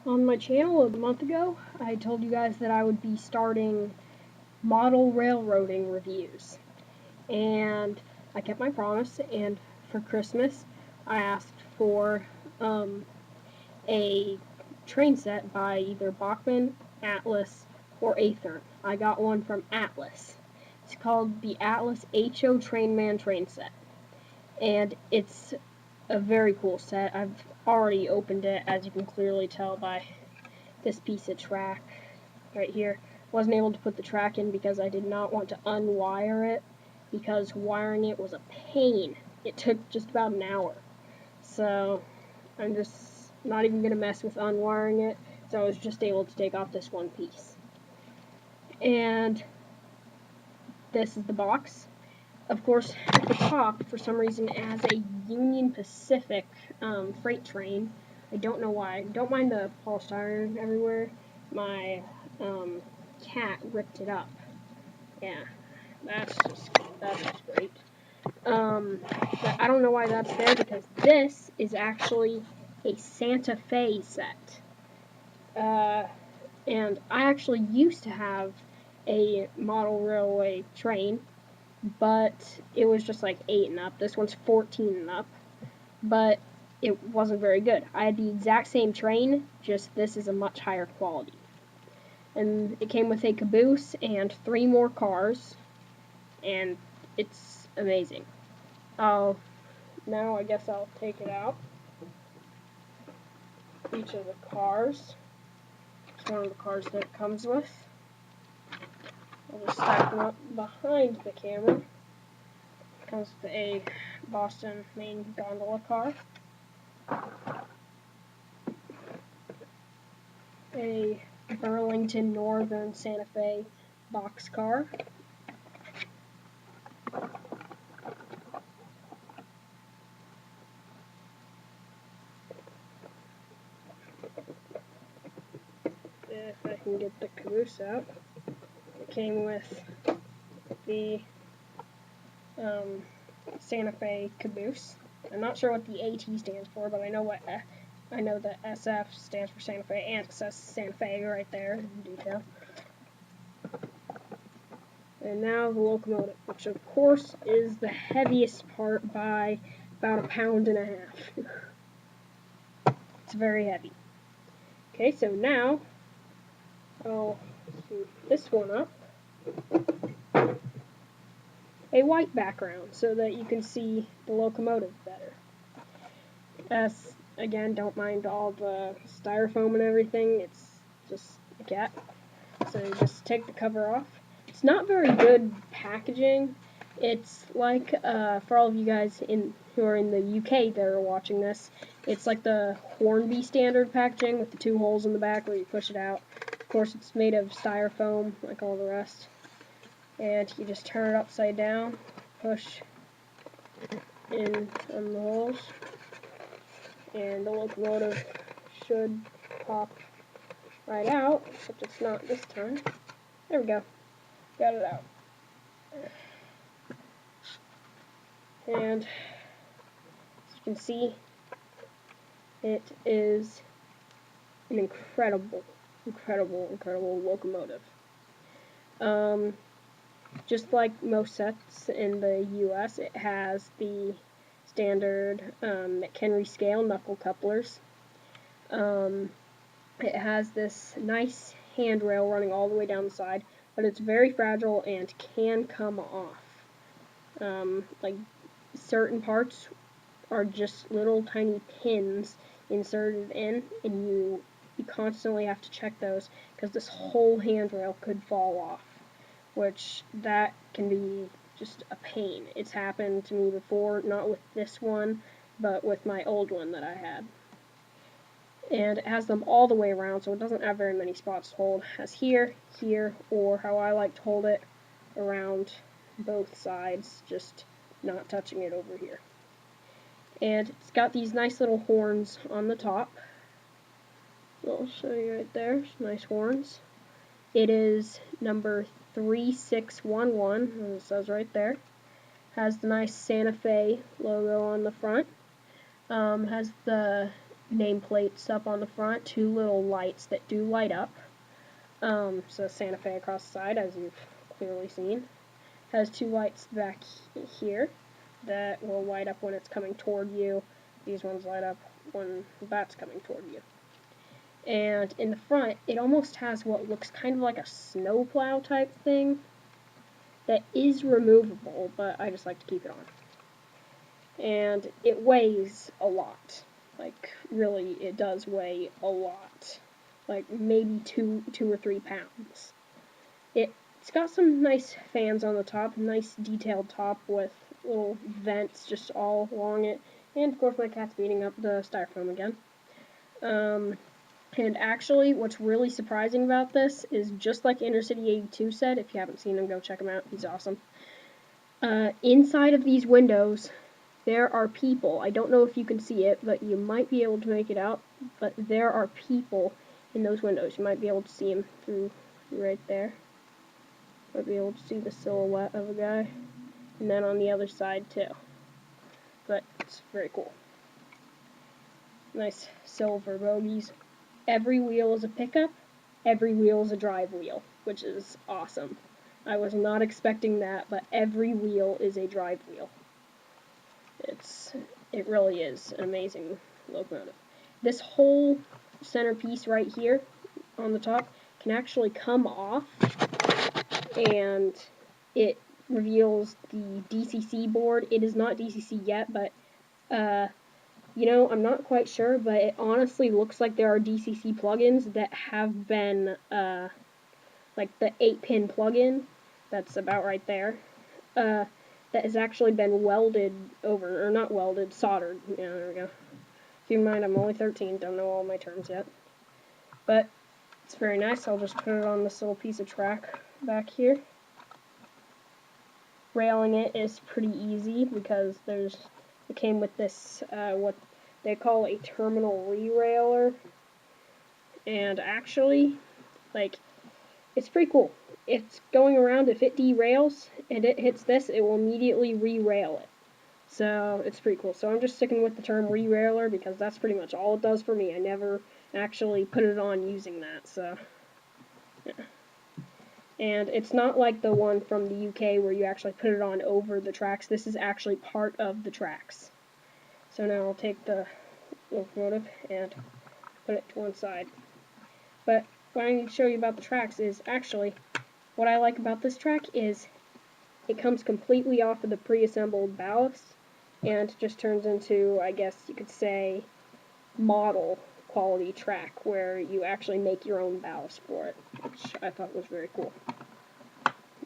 On my channel a month ago, I told you guys that I would be starting model railroading reviews. And I kept my promise, and for Christmas, I asked for a train set by either Bachmann, Atlas, or Athearn. I got one from Atlas. It's called the Atlas HO Trainman train set. And it's a very cool set. I've already opened it, as you can clearly tell by this piece of track right here. Wasn't able to put the track in because I did not want to unwire it, because wiring it was a pain. It took just about an hour. So I'm just not even going to mess with unwiring it, so I was just able to take off this one piece. And this is the box. Of course, at the top, for some reason, it has a Union Pacific freight train. I don't know why. Don't mind the polystyrene everywhere. My cat ripped it up. Yeah, that's just great. But I don't know why that's there, because this is actually a Santa Fe set. And I actually used to have a model railway train, but it was just like 8 and up. This one's 14 and up, but it wasn't very good. I had the exact same train, just this is a much higher quality. And it came with a caboose and 3 more cars, and it's amazing. Now I guess I'll take it out. Each of the cars. It's one of the cars that it comes with. I'll just stack them up behind the camera. It comes with a Boston main gondola car, a Burlington Northern Santa Fe boxcar, if I can get the caboose out. It came with the Santa Fe caboose. I'm not sure what the AT stands for, but I know that SF stands for Santa Fe, and it says Santa Fe right there in detail. And now the locomotive, which of course is the heaviest part by about 1.5 pounds. It's very heavy. Okay, so now I'll shoot this one up. A white background so that you can see the locomotive better. Again, don't mind all the styrofoam and everything, it's just a cat. So you just take the cover off. It's not very good packaging. It's like, for all of you guys who are in the UK that are watching this, it's like the Hornby standard packaging with the 2 holes in the back where you push it out. Of course, it's made of styrofoam like all the rest. And you just turn it upside down, push in on the holes, and the locomotive should pop right out, except it's not this time. There we go. Got it out. And as you can see, it is an incredible locomotive. Just like most sets in the US, it has the standard McHenry scale knuckle couplers. It has this nice handrail running all the way down the side, but it's very fragile and can come off. Like certain parts are just little tiny pins inserted in, and you constantly have to check those because this whole handrail could fall off, which that can be just a pain. It's happened to me before, not with this one, but with my old one that I had. And it has them all the way around, so it doesn't have very many spots to hold. It has here, here, or how I like to hold it, around both sides, just not touching it over here. And it's got these nice little horns on the top. I'll show you right there, nice horns. It is number 3611, as it says right there. Has the nice Santa Fe logo on the front. Has the nameplates up on the front, 2 little lights that do light up. So Santa Fe across the side, as you've clearly seen. Has 2 lights back here that will light up when it's coming toward you. These ones light up when that's coming toward you. And in the front, it almost has what looks kind of like a snowplow type thing that is removable, but I just like to keep it on. And it weighs a lot. Like, really, it does weigh a lot. Like, maybe 2 or 3 pounds. It's got some nice fans on the top, nice detailed top with little vents just all along it. And, of course, my cat's beating up the styrofoam again. And actually, what's really surprising about this is just like Intercity 82 said, if you haven't seen him, go check him out, he's awesome. Inside of these windows, there are people. I don't know if you can see it, but you might be able to make it out. But there are people in those windows. You might be able to see them through right there. Might be able to see the silhouette of a guy. And then on the other side, too. But it's very cool. Nice silver bogies. Every wheel is a pickup. Every wheel is a drive wheel, which is awesome. I was not expecting that, but every wheel is a drive wheel. It really is an amazing locomotive. This whole centerpiece right here on the top can actually come off, and it reveals the DCC board. It is not DCC yet, but you know, I'm not quite sure, but it honestly looks like there are DCC plugins that have been like the 8-pin plug-in, that's about right there, that has actually been welded over, or not welded, soldered. Yeah, there we go. Keep in mind, I'm only 13, don't know all my terms yet. But it's very nice. I'll just put it on this little piece of track back here. Railing it is pretty easy because it came with this, what they call a terminal re-railer. And actually, like, it's pretty cool. It's going around, if it derails and it hits this, it will immediately re-rail it. So it's pretty cool. So I'm just sticking with the term re-railer because that's pretty much all it does for me. I never actually put it on using that, so yeah. And it's not like the one from the UK where you actually put it on over the tracks. This is actually part of the tracks. So now I'll take the locomotive and put it to one side. But what I need to show you about the tracks is actually what I like about this track is it comes completely off of the pre-assembled ballast and just turns into, I guess you could say, model quality track where you actually make your own ballast for it, which I thought was very cool.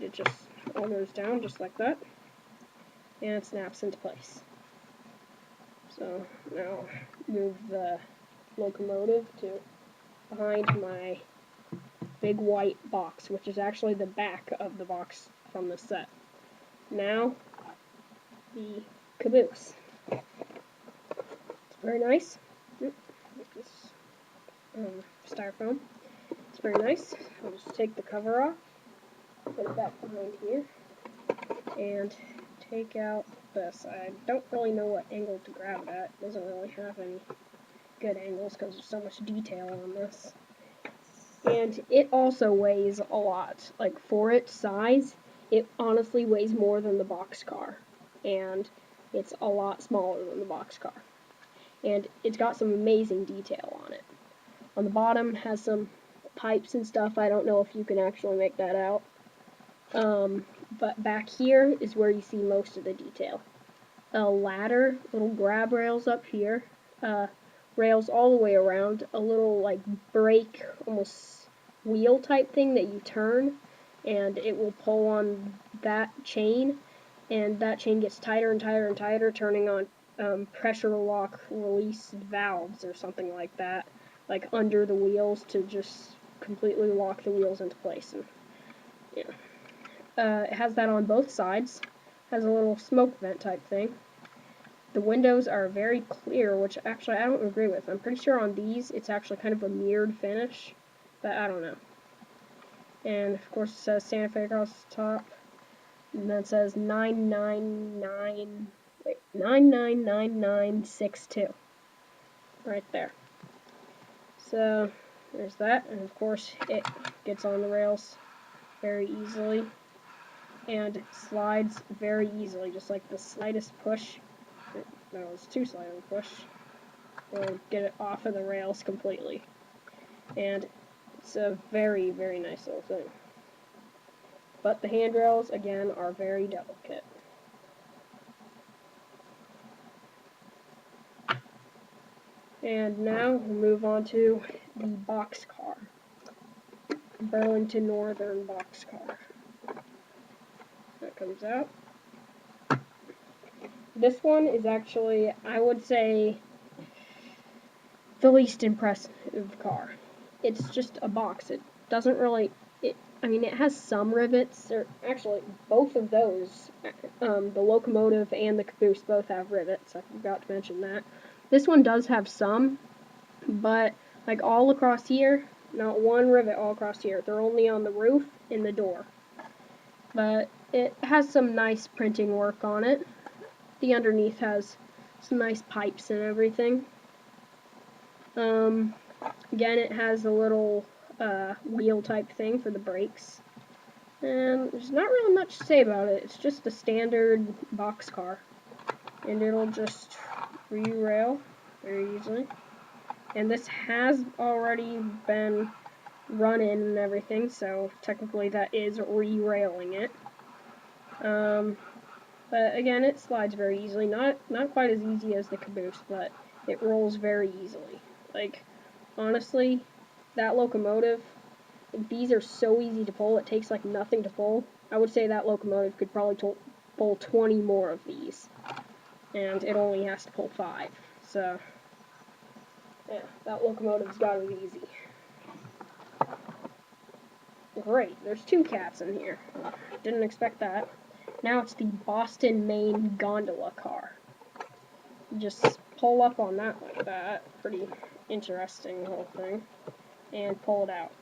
It just all goes down just like that and it snaps into place. So now move the locomotive to behind my big white box, which is actually the back of the box from the set. Now, the caboose. It's very nice. Styrofoam. It's very nice. I'll just take the cover off, put it back behind here, and take out this. I don't really know what angle to grab it at. It doesn't really have any good angles because there's so much detail on this. And it also weighs a lot. Like, for its size, it honestly weighs more than the boxcar. And it's a lot smaller than the boxcar. And it's got some amazing detail on it. On the bottom has some pipes and stuff. I don't know if you can actually make that out. But back here is where you see most of the detail. A ladder, little grab rails up here, rails all the way around, a little like brake, almost wheel type thing that you turn, and it will pull on that chain, and that chain gets tighter and tighter and tighter, turning on pressure lock release valves or something like that, like under the wheels to just completely lock the wheels into place. And yeah, it has that on both sides. Has a little smoke vent type thing. The windows are very clear, which actually I don't agree with. I'm pretty sure on these it's actually kind of a mirrored finish, but I don't know. And of course it says Santa Fe across the top, and then it says 99962. right there. So there's that, and of course it gets on the rails very easily and slides very easily, just like the slightest push. No, it's too slight of a push. Will get it off of the rails completely. And it's a very, very nice little thing. But the handrails, again, are very delicate. And now we'll move on to the boxcar. Burlington Northern boxcar. That comes out. This one is actually, I would say, the least impressive car. It's just a box. It doesn't really, I mean, it has some rivets. Or actually, both of those, the locomotive and the caboose both have rivets. I forgot to mention that. This one does have some, but like all across here, not one rivet all across here. They're only on the roof and the door. But it has some nice printing work on it. The underneath has some nice pipes and everything. Again, it has a little wheel type thing for the brakes. And there's not really much to say about it. It's just a standard boxcar. And it'll just re-rail very easily. And this has already been run in and everything, so technically that is re-railing it. But again, it slides very easily. Not quite as easy as the caboose, but it rolls very easily. Like, honestly, that locomotive, these are so easy to pull. It takes like nothing to pull. I would say that locomotive could probably pull 20 more of these, and it only has to pull 5. So yeah, that locomotive's got it easy. Great, there's 2 cats in here. Didn't expect that. Now it's the Boston, Maine gondola car. Just pull up on that like that. Pretty interesting whole thing. And pull it out.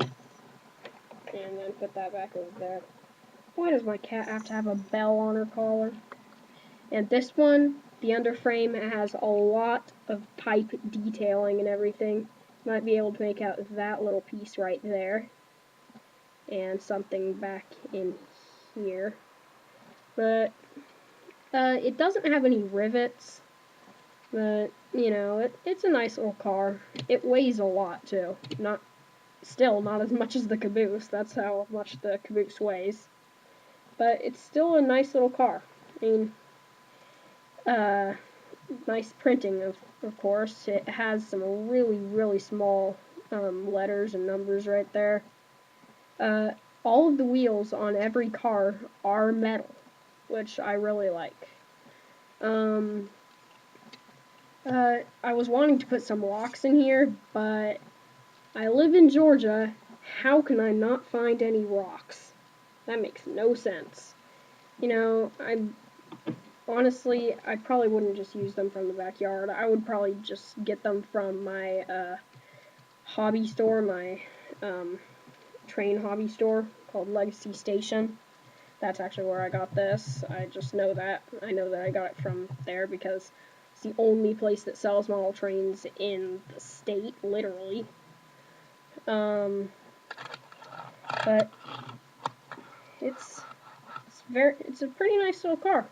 And then put that back over there. Why does my cat have to have a bell on her collar? And this one, the underframe has a lot of pipe detailing and everything. Might be able to make out that little piece right there. And something back in here. But it doesn't have any rivets. But, you know, it's a nice little car. It weighs a lot, too. Still not as much as the caboose. That's how much the caboose weighs. But it's still a nice little car. I mean, nice printing, of course. It has some really, really small letters and numbers right there. All of the wheels on every car are metal, which I really like. I was wanting to put some locks in here, but I live in Georgia. How can I not find any rocks? That makes no sense. You know, honestly, I probably wouldn't just use them from the backyard. I would probably just get them from my hobby store, my train hobby store called Legacy Station. That's actually where I got this. I just know that. I know that I got it from there because it's the only place that sells model trains in the state, literally. But it's a pretty nice little car.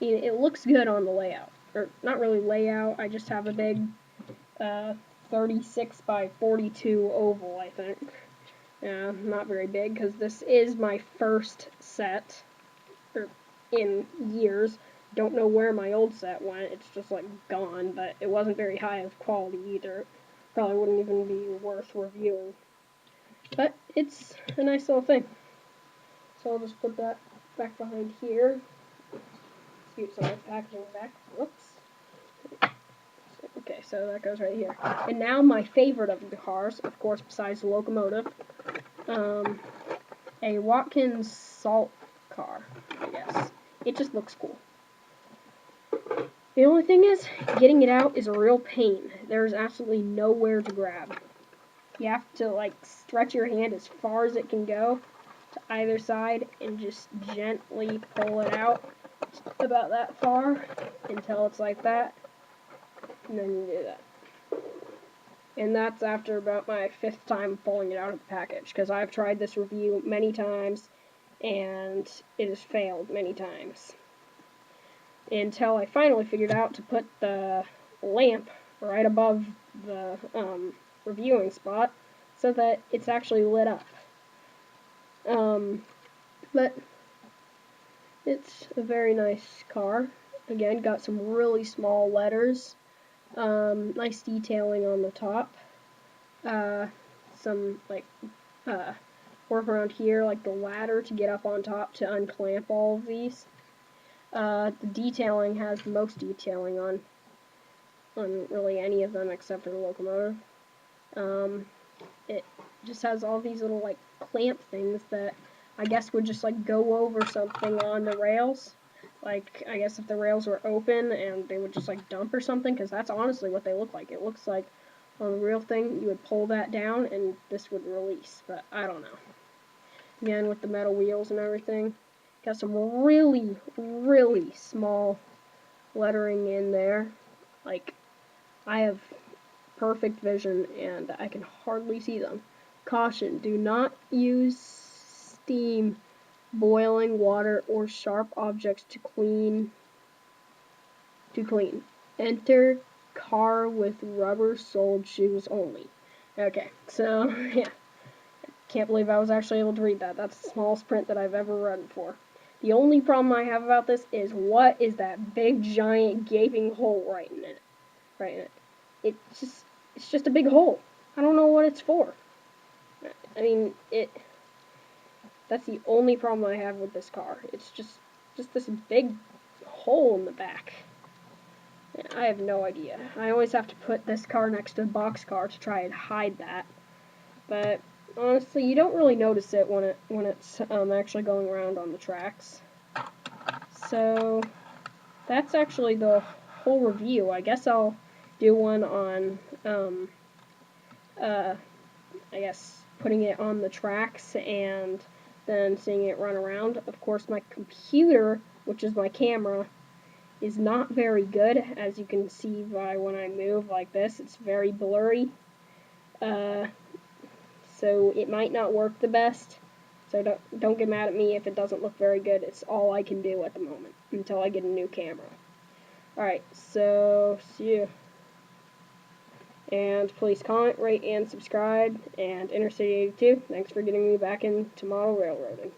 I mean, it looks good on the layout. Or, not really layout, I just have a big 36 by 42 oval, I think. Yeah, not very big, because this is my first set, in years. Don't know where my old set went, it's just, like, gone, but it wasn't very high of quality either. Probably wouldn't even be worth reviewing. But it's a nice little thing. So I'll just put that back behind here. Scoot some of the packaging back. Whoops. Okay, so that goes right here. And now my favorite of the cars, of course, besides the locomotive, a Watkins salt car, I guess. It just looks cool. The only thing is, getting it out is a real pain. There's absolutely nowhere to grab. You have to, like, stretch your hand as far as it can go to either side and just gently pull it out about that far until it's like that. and then you do that. And that's after about my 5th time pulling it out of the package, because I've tried this review many times, and it has failed many times. Until I finally figured out to put the lamp right above the reviewing spot, so that it's actually lit up. But it's a very nice car. Again, got some really small letters. Nice detailing on the top. Some work around here, like the ladder to get up on top to unclamp all of these. The detailing has the most detailing on really any of them except for the locomotive. It just has all these little like clamp things that I guess would just like go over something on the rails. Like, I guess if the rails were open and they would just like dump or something, because that's honestly what they look like. It looks like on the real thing you would pull that down and this would release, but I don't know. Again, with the metal wheels and everything, got some really, really small lettering in there. Like, I have perfect vision and I can hardly see them. Caution, do not use steam, boiling water, or sharp objects to clean. Enter car with rubber-soled shoes only. Okay, so, yeah. Can't believe I was actually able to read that. That's the smallest print that I've ever read before. The only problem I have about this is, what is that big, giant, gaping hole right in it? It's just a big hole. I don't know what it's for. I mean, that's the only problem I have with this car. It's just this big hole in the back. I have no idea. I always have to put this car next to the boxcar to try and hide that. But honestly, you don't really notice it when it's actually going around on the tracks. So that's actually the whole review. I guess I'll do one on I guess putting it on the tracks and then seeing it run around. Of course, my computer, which is my camera, is not very good, as you can see by when I move like this. It's very blurry, so it might not work the best. So don't get mad at me if it doesn't look very good. It's all I can do at the moment until I get a new camera. Alright, so see you. And please comment, rate, and subscribe. And Intercity 82, thanks for getting me back into model railroading.